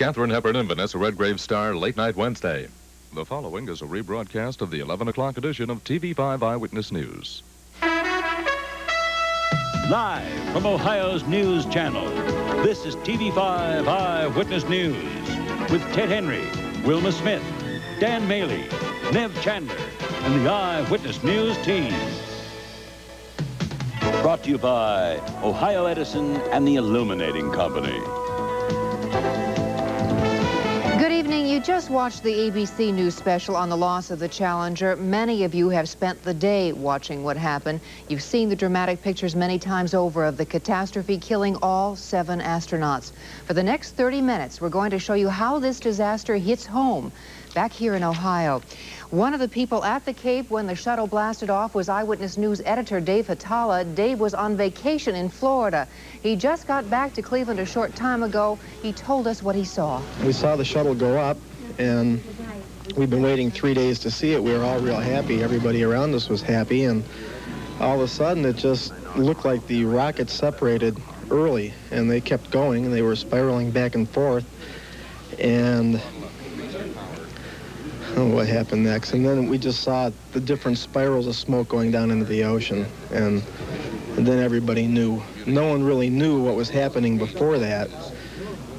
Katharine Hepburn and Vanessa Redgrave star Late Night Wednesday. The following is a rebroadcast of the 11 o'clock edition of TV5 Eyewitness News. Live from Ohio's News Channel, this is TV5 Eyewitness News with Ted Henry, Wilma Smith, Dan Maley, Nev Chandler, and the Eyewitness News team. Brought to you by Ohio Edison and the Illuminating Company. Good evening. You just watched the ABC News special on the loss of the Challenger. Many of you have spent the day watching what happened. You've seen the dramatic pictures many times over of the catastrophe killing all 7 astronauts. For the next 30 minutes, we're going to show you how this disaster hits home back here in Ohio. One of the people at the Cape when the shuttle blasted off was Eyewitness News editor Dave Hatala. Dave was on vacation in Florida. He just got back to Cleveland a short time ago. He told us what he saw. We saw the shuttle go up, and we've been waiting 3 days to see it. We were all real happy. Everybody around us was happy, and all of a sudden it just looked like the rockets separated early, and they kept going, and they were spiraling back and forth. And what happened next, and then we just saw the different spirals of smoke going down into the ocean, and then everybody knew. No one really knew what was happening before that.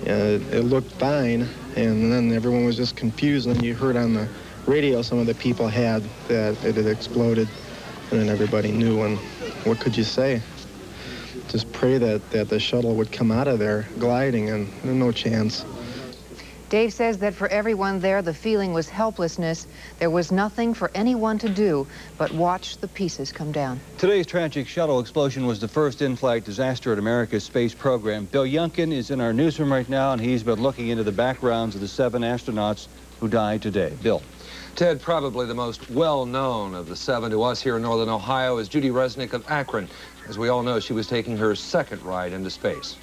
It looked fine, and then everyone was just confused, and you heard on the radio some of the people had that it had exploded, and then everybody knew, and what could you say? Just pray that the shuttle would come out of there gliding, and no chance. Dave says that for everyone there, the feeling was helplessness. There was nothing for anyone to do but watch the pieces come down. Today's tragic shuttle explosion was the first in-flight disaster at America's space program. Bill Yunkin is in our newsroom right now, and he's been looking into the backgrounds of the 7 astronauts who died today. Bill. Ted, probably the most well-known of the 7 to us here in northern Ohio is Judy Resnick of Akron. As we all know, she was taking her second ride into space.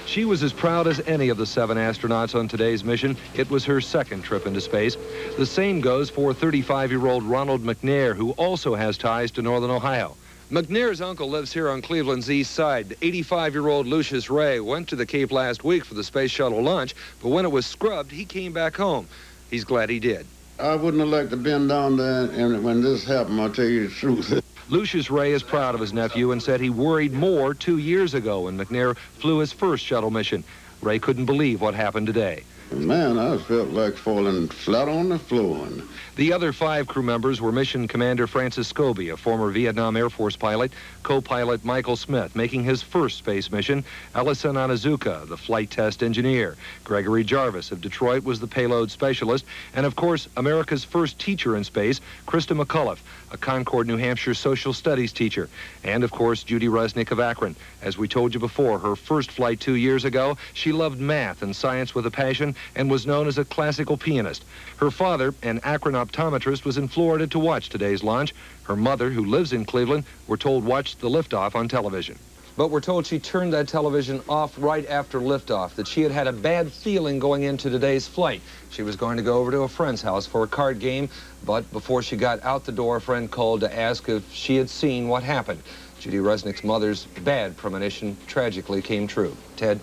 She was as proud as any of the 7 astronauts on today's mission. It was her second trip into space. The same goes for 35-year-old Ronald McNair, who also has ties to northern Ohio. McNair's uncle lives here on Cleveland's east side. 85-year-old Lucius Ray went to the Cape last week for the Space Shuttle launch, but when it was scrubbed, he came back home. He's glad he did. I wouldn't have liked to been down there, and when this happened, I'll tell you the truth. Lucius Ray is proud of his nephew and said he worried more 2 years ago when McNair flew his first shuttle mission. Ray couldn't believe what happened today. Man, I felt like falling flat on the floor. The other 5 crew members were Mission Commander Francis Scobie, a former Vietnam Air Force pilot, co-pilot Michael Smith, making his first space mission, Ellison Onizuka, the flight test engineer, Gregory Jarvis of Detroit was the payload specialist, and of course, America's first teacher in space, Krista McCullough, a Concord, New Hampshire social studies teacher, and of course, Judy Resnick of Akron. As we told you before, her first flight 2 years ago, she loved math and science with a passion and was known as a classical pianist. Her father, an Akron optometrist, was in Florida to watch today's launch. Her mother, who lives in Cleveland, we're told watched the liftoff on television. But we're told she turned that television off right after liftoff, that she had had a bad feeling going into today's flight. She was going to go over to a friend's house for a card game, but before she got out the door, a friend called to ask if she had seen what happened. Judy Resnick's mother's bad premonition tragically came true. Ted?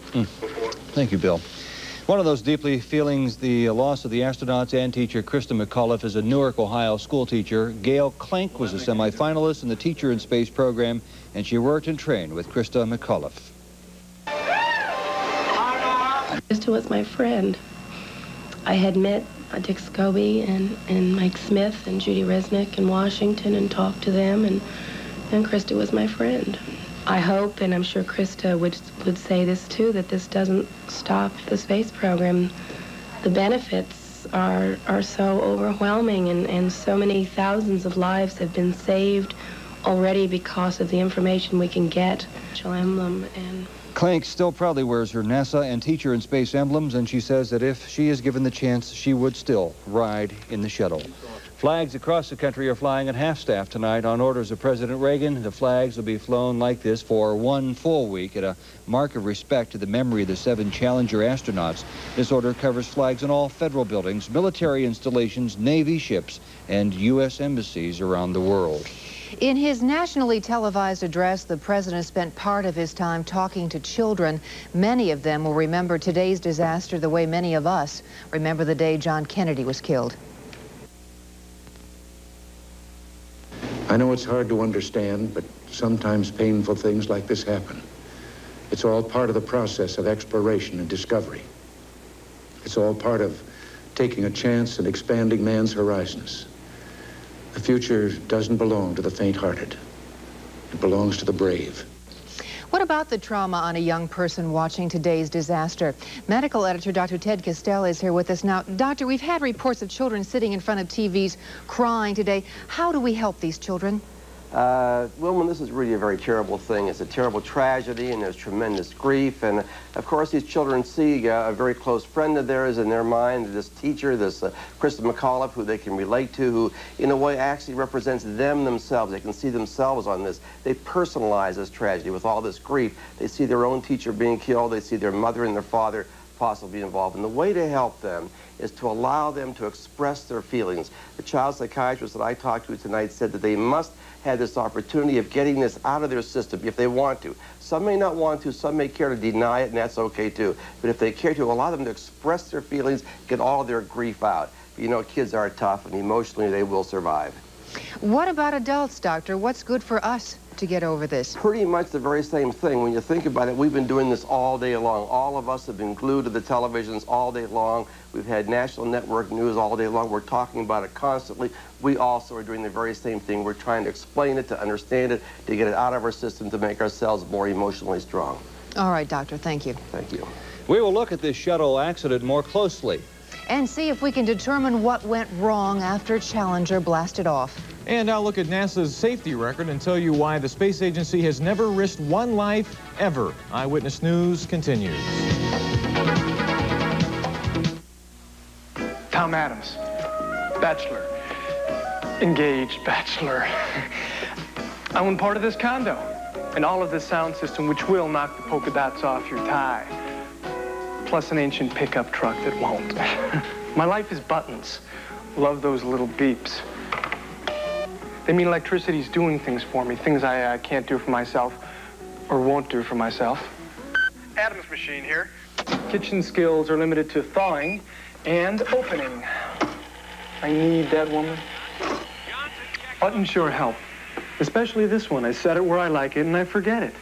Thank you, Bill. One of those deeply feelings, the loss of the astronauts and teacher Krista McCullough is a Newark, Ohio school teacher. Gail Clank was a semifinalist in the Teacher in Space program, and she worked and trained with Krista McCullough. Krista was my friend. I had met Dick Scobie and Mike Smith and Judy Resnick in Washington and talked to them, and Krista was my friend. I hope, and I'm sure Krista would say this too, that this doesn't stop the space program. The benefits are so overwhelming, and so many thousands of lives have been saved already because of the information we can get. Emblem and Clank still proudly wears her NASA and Teacher in Space emblems, and she says that if she is given the chance, she would still ride in the shuttle. Flags across the country are flying at half-staff tonight on orders of President Reagan. The flags will be flown like this for 1 full week at a mark of respect to the memory of the 7 Challenger astronauts. This order covers flags on all federal buildings, military installations, Navy ships, and U.S. embassies around the world. In his nationally televised address, the president spent part of his time talking to children. Many of them will remember today's disaster the way many of us remember the day John Kennedy was killed. I know it's hard to understand, but sometimes painful things like this happen. It's all part of the process of exploration and discovery. It's all part of taking a chance and expanding man's horizons. The future doesn't belong to the faint-hearted. It belongs to the brave. What about the trauma on a young person watching today's disaster? Medical editor Dr. Ted Castell is here with us now. Doctor, we've had reports of children sitting in front of TVs crying today. How do we help these children? Wilma, this is really a very terrible thing. It's a terrible tragedy, and there's tremendous grief. And, of course, these children see a very close friend of theirs in their mind, this teacher, this Krista McAuliffe, who they can relate to, who, in a way, actually represents them themselves. They can see themselves on this. They personalize this tragedy with all this grief. They see their own teacher being killed. They see their mother and their father possibly involved. And the way to help them is to allow them to express their feelings. The child psychiatrist that I talked to tonight said that they must have this opportunity of getting this out of their system if they want to. Some may not want to, some may care to deny it, and that's okay too. But if they care to, allow them to express their feelings, get all their grief out. You know, kids are tough, and emotionally they will survive. What about adults, Doctor? What's good for us to get over this? Pretty much the very same thing. When you think about it, we've been doing this all day long. All of us have been glued to the televisions all day long. We've had national network news all day long. We're talking about it constantly. We also are doing the very same thing. We're trying to explain it, to understand it, to get it out of our system, to make ourselves more emotionally strong. All right, Doctor, thank you. Thank you. We will look at this shuttle accident more closely. And see if we can determine what went wrong after Challenger blasted off. And I'll look at NASA's safety record and tell you why the space agency has never risked one life ever. Eyewitness News continues. Tom Adams, bachelor, engaged bachelor. I own part of this condo and all of this sound system, which will knock the polka dots off your tie. Plus an ancient pickup truck that won't. My life is buttons. Love those little beeps. They mean electricity's doing things for me, things I can't do for myself or won't do for myself. Adam's machine here. Kitchen skills are limited to thawing and opening. I need that woman. Buttons sure help, especially this one. I set it where I like it and I forget it.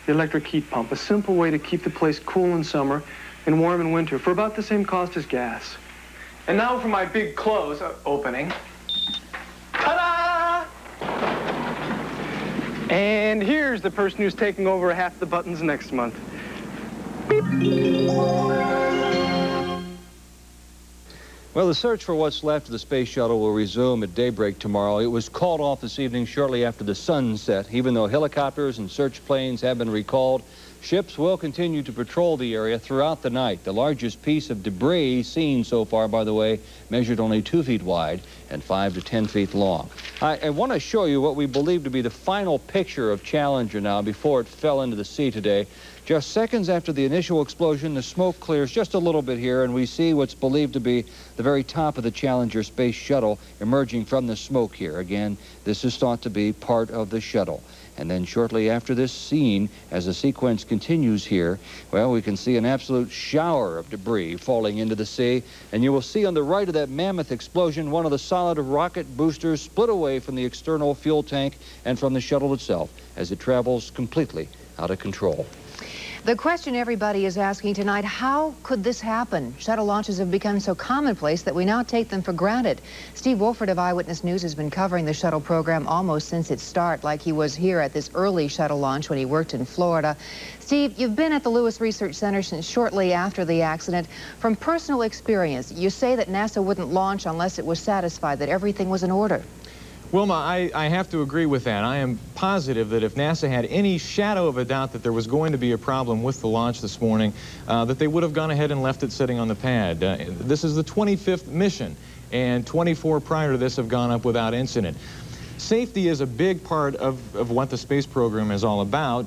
The electric heat pump, a simple way to keep the place cool in summer and warm in winter for about the same cost as gas. And now for my big close opening. Ta-da! And here's the person who's taking over half the buttons next month. Beep. Well, the search for what's left of the space shuttle will resume at daybreak tomorrow. It was called off this evening shortly after the sun set. Even though helicopters and search planes have been recalled, ships will continue to patrol the area throughout the night. The largest piece of debris seen so far, by the way, measured only 2 feet wide and 5 to 10 feet long. I want to show you what we believe to be the final picture of Challenger now before it fell into the sea today. Just seconds after the initial explosion, the smoke clears just a little bit here, and we see what's believed to be the very top of the Challenger space shuttle emerging from the smoke here. Again, this is thought to be part of the shuttle. And then shortly after this scene, as the sequence continues here, well, we can see an absolute shower of debris falling into the sea. And you will see on the right of that mammoth explosion, one of the solid rocket boosters split away from the external fuel tank and from the shuttle itself as it travels completely out of control. The question everybody is asking tonight, how could this happen? Shuttle launches have become so commonplace that we now take them for granted. Steve Wolford of Eyewitness News has been covering the shuttle program almost since its start, like he was here at this early shuttle launch when he worked in Florida. Steve, you've been at the Lewis Research Center since shortly after the accident. From personal experience, you say that NASA wouldn't launch unless it was satisfied that everything was in order. Wilma, I have to agree with that. I am positive that if NASA had any shadow of a doubt that there was going to be a problem with the launch this morning, that they would have gone ahead and left it sitting on the pad. This is the 25th mission, and 24 prior to this have gone up without incident. Safety is a big part of what the space program is all about.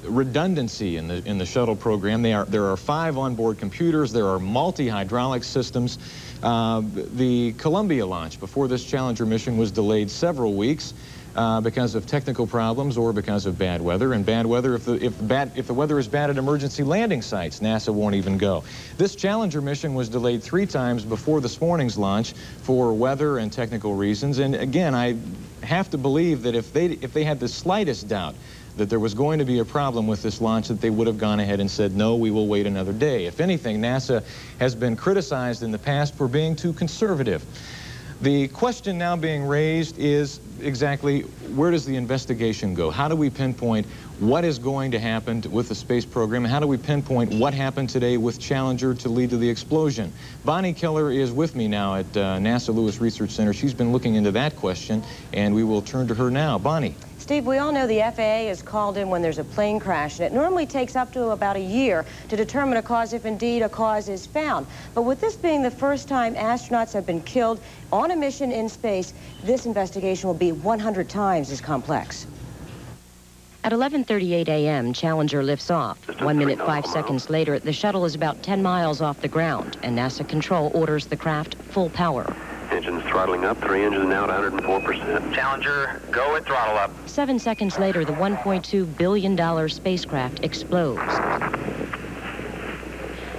Redundancy in the shuttle program. There are 5 onboard computers. There are multi-hydraulic systems. The Columbia launch before this Challenger mission was delayed several weeks. because of technical problems or because of bad weather. And bad weather, if the weather is bad at emergency landing sites, NASA won't even go. This Challenger mission was delayed 3 times before this morning's launch for weather and technical reasons. And again, I have to believe that if they had the slightest doubt that there was going to be a problem with this launch, that they would have gone ahead and said, no, we will wait another day. If anything, NASA has been criticized in the past for being too conservative. The question now being raised is exactly where does the investigation go? How do we pinpoint what is going to happen with the space program? How do we pinpoint what happened today with Challenger to lead to the explosion? Bonnie Keller is with me now at NASA Lewis Research Center. She's been looking into that question, and we will turn to her now. Bonnie. Steve, we all know the FAA is called in when there's a plane crash, and it normally takes up to about a year to determine a cause if indeed a cause is found. But with this being the first time astronauts have been killed on a mission in space, this investigation will be 100 times as complex. At 11:38 a.m., Challenger lifts off. 1 minute, 5 seconds later, the shuttle is about 10 miles off the ground, and NASA control orders the craft full power. Engines throttling up, 3 engines now at 104%. Challenger, go at throttle up. 7 seconds later, the $1.2 billion spacecraft explodes.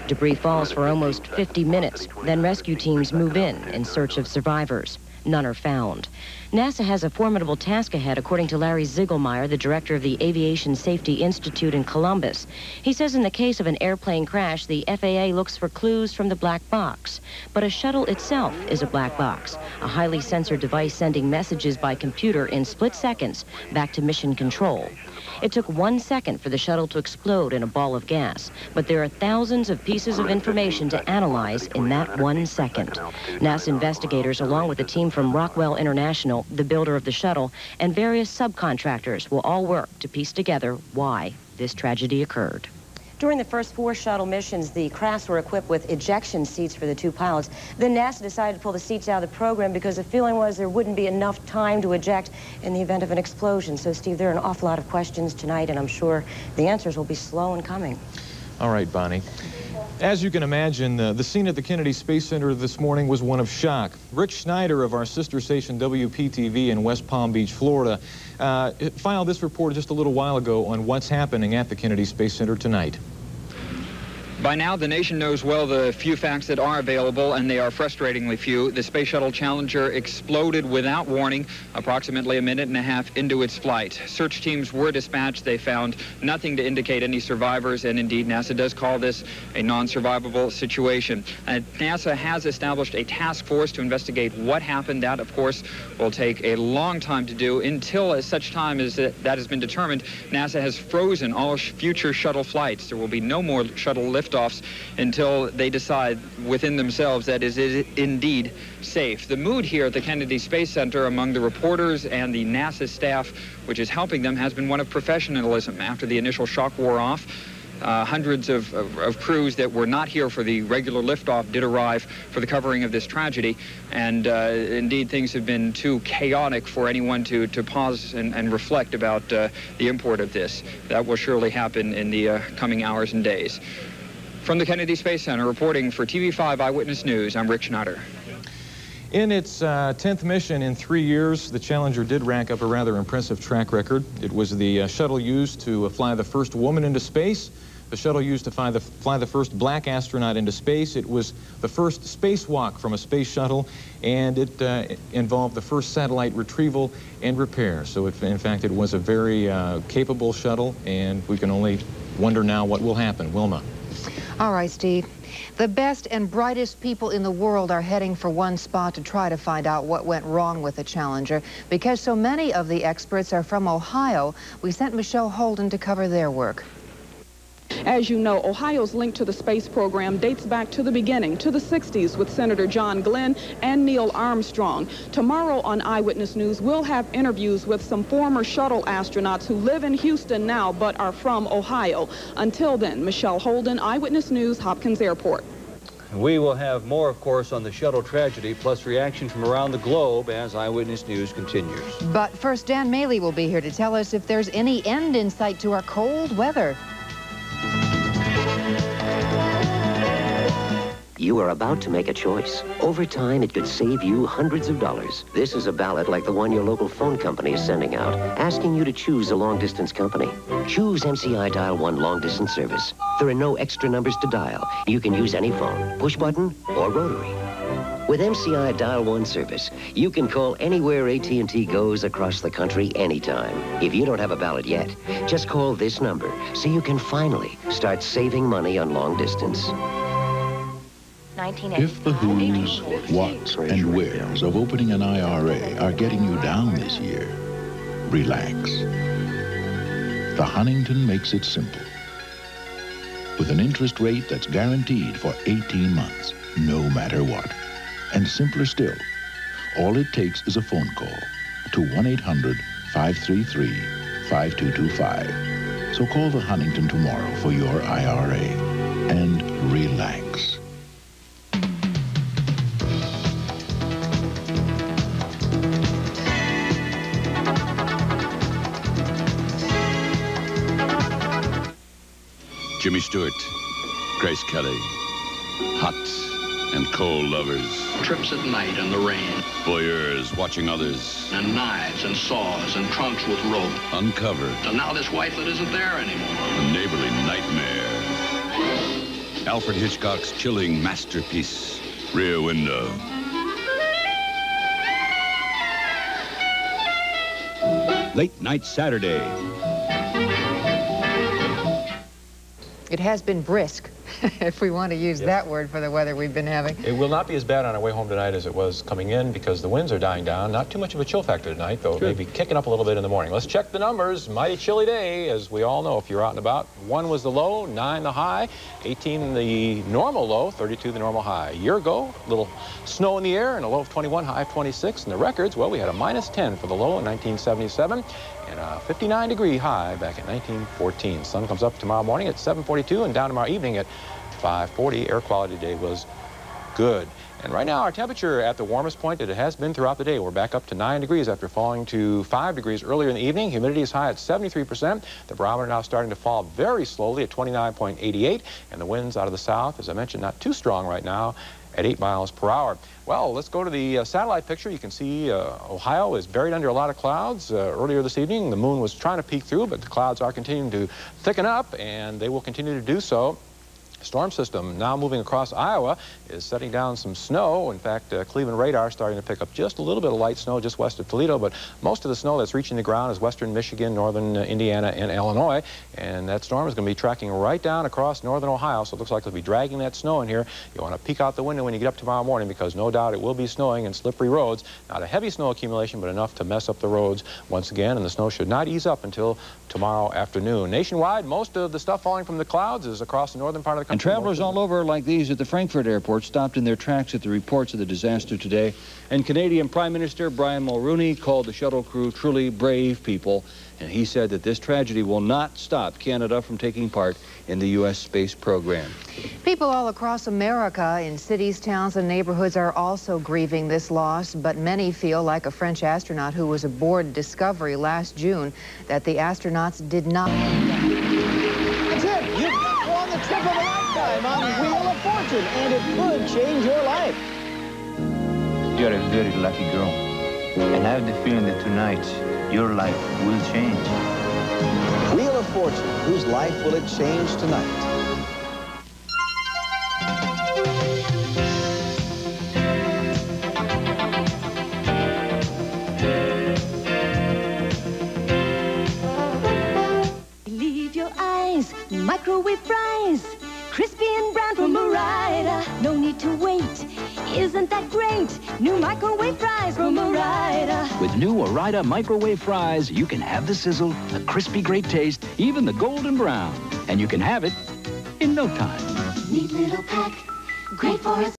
Debris falls for almost 50 minutes. Then rescue teams move in search of survivors. None are found. NASA has a formidable task ahead, according to Larry Ziegelmeyer, the director of the Aviation Safety Institute in Columbus. He says in the case of an airplane crash, the FAA looks for clues from the black box. But a shuttle itself is a black box, a highly censored device sending messages by computer in split seconds back to mission control. It took 1 second for the shuttle to explode in a ball of gas, but there are thousands of pieces of information to analyze in that 1 second. NASA investigators, along with a team from Rockwell International, the builder of the shuttle, and various subcontractors will all work to piece together why this tragedy occurred. During the first 4 shuttle missions, the crafts were equipped with ejection seats for the 2 pilots. Then NASA decided to pull the seats out of the program because the feeling was there wouldn't be enough time to eject in the event of an explosion. So, Steve, there are an awful lot of questions tonight, and I'm sure the answers will be slow in coming. All right, Bonnie. As you can imagine, the scene at the Kennedy Space Center this morning was one of shock. Rick Schneider of our sister station WPTV in West Palm Beach, Florida, filed this report just a little while ago on what's happening at the Kennedy Space Center tonight. By now, the nation knows well the few facts that are available, and they are frustratingly few. The Space Shuttle Challenger exploded without warning approximately 1.5 minutes into its flight. Search teams were dispatched. They found nothing to indicate any survivors, and indeed, NASA does call this a non-survivable situation. NASA has established a task force to investigate what happened. That, of course, will take a long time to do. Until such time as that has been determined, NASA has frozen all future shuttle flights. There will be no more shuttle liftoffs until they decide within themselves that is indeed safe. The mood here at the Kennedy Space Center among the reporters and the NASA staff, which is helping them, has been one of professionalism. After the initial shock wore off, hundreds of crews that were not here for the regular liftoff did arrive for the covering of this tragedy, and indeed things have been too chaotic for anyone to pause and reflect about the import of this. That will surely happen in the coming hours and days. From the Kennedy Space Center, reporting for TV5 Eyewitness News, I'm Rick Schneider. In its 10th mission in 3 years, the Challenger did rack up a rather impressive track record. It was the shuttle used to fly the first woman into space, the shuttle used to fly the first black astronaut into space. It was the first spacewalk from a space shuttle, and it involved the first satellite retrieval and repair. So, in fact, it was a very capable shuttle, and we can only wonder now what will happen. Wilma. All right, Steve. The best and brightest people in the world are heading for one spot to try to find out what went wrong with the Challenger. Because so many of the experts are from Ohio, we sent Michelle Holden to cover their work. As you know, Ohio's link to the space program dates back to the beginning, to the 60s, with Senator John Glenn and Neil Armstrong. Tomorrow on Eyewitness News, we'll have interviews with some former shuttle astronauts who live in Houston now but are from Ohio. Until then, Michelle Holden, Eyewitness News, Hopkins Airport. We will have more, of course, on the shuttle tragedy, plus reaction from around the globe as Eyewitness News continues. But first, Dan Maley will be here to tell us if there's any end in sight to our cold weather. You are about to make a choice. Over time, it could save you hundreds of dollars. This is a ballot like the one your local phone company is sending out, asking you to choose a long-distance company. Choose MCI Dial 1 long-distance service. There are no extra numbers to dial. You can use any phone, push button, or rotary. With MCI Dial 1 service, you can call anywhere AT&T goes across the country anytime. If you don't have a ballot yet, just call this number so you can finally start saving money on long distance. If the who's, what's, and where's of opening an IRA are getting you down this year, relax. The Huntington makes it simple. With an interest rate that's guaranteed for 18 months, no matter what. And simpler still, all it takes is a phone call to 1-800-533-5225. So call the Huntington tomorrow for your IRA and relax. Jimmy Stewart, Grace Kelly, hot and cold lovers. Trips at night in the rain. Voyeurs watching others. And knives and saws and trunks with rope. Uncovered. And now this wife that isn't there anymore. A neighborly nightmare. Alfred Hitchcock's chilling masterpiece, Rear Window. Late Night Saturday. It has been brisk, if we want to use that word for the weather we've been having. It will not be as bad on our way home tonight as it was coming in because the winds are dying down. Not too much of a chill factor tonight, though. Maybe kicking up a little bit in the morning. Let's check the numbers. Mighty chilly day, as we all know if you're out and about. 1 was the low, 9 the high, 18 the normal low, 32 the normal high. A year ago, a little snow in the air and a low of 21, high of 26. And the records, well, we had a -10 for the low in 1977. And a 59-degree high back in 1914. Sun comes up tomorrow morning at 7:42 and down tomorrow evening at 5:40. Air quality today was good. And right now, our temperature at the warmest point that it has been throughout the day. We're back up to 9 degrees after falling to 5 degrees earlier in the evening. Humidity is high at 73%. The barometer now starting to fall very slowly at 29.88. And the winds out of the south, as I mentioned, not too strong right now, at 8 miles per hour. Well, let's go to the satellite picture. You can see Ohio is buried under a lot of clouds. Earlier this evening, the moon was trying to peek through, but the clouds are continuing to thicken up, and they will continue to do so. Storm system now moving across Iowa is setting down some snow. In fact, Cleveland radar starting to pick up just a little bit of light snow just west of Toledo, but most of the snow that's reaching the ground is western Michigan, northern Indiana, and Illinois. And that storm is going to be tracking right down across northern Ohio, so it looks like it'll be dragging that snow in here. You want to peek out the window when you get up tomorrow morning because no doubt it will be snowing and slippery roads. Not a heavy snow accumulation, but enough to mess up the roads once again, and the snow should not ease up until tomorrow afternoon. Nationwide, most of the stuff falling from the clouds is across the northern part of the country. And travelers all over like these at the Frankfurt airport stopped in their tracks at the reports of the disaster today. And Canadian Prime Minister Brian Mulroney called the shuttle crew truly brave people. And he said that this tragedy will not stop Canada from taking part in the U.S. space program. People all across America in cities, towns, and neighborhoods are also grieving this loss, but many feel like a French astronaut who was aboard Discovery last June that the astronauts did not. That's it. You've won the trip of a lifetime on Wheel of Fortune, and it could change your life. You're a very lucky girl, and I have the feeling that tonight your life will change. Wheel of Fortune, whose life will it change tonight? Leave your eyes, microwave fries, crispy and brown from Ore-Ida. No need to wait, isn't that great? New microwave fries from Ore-Ida. With new Ore-Ida microwave fries, you can have the sizzle, the crispy great taste, even the golden brown. And you can have it in no time. Neat little pack, great for us.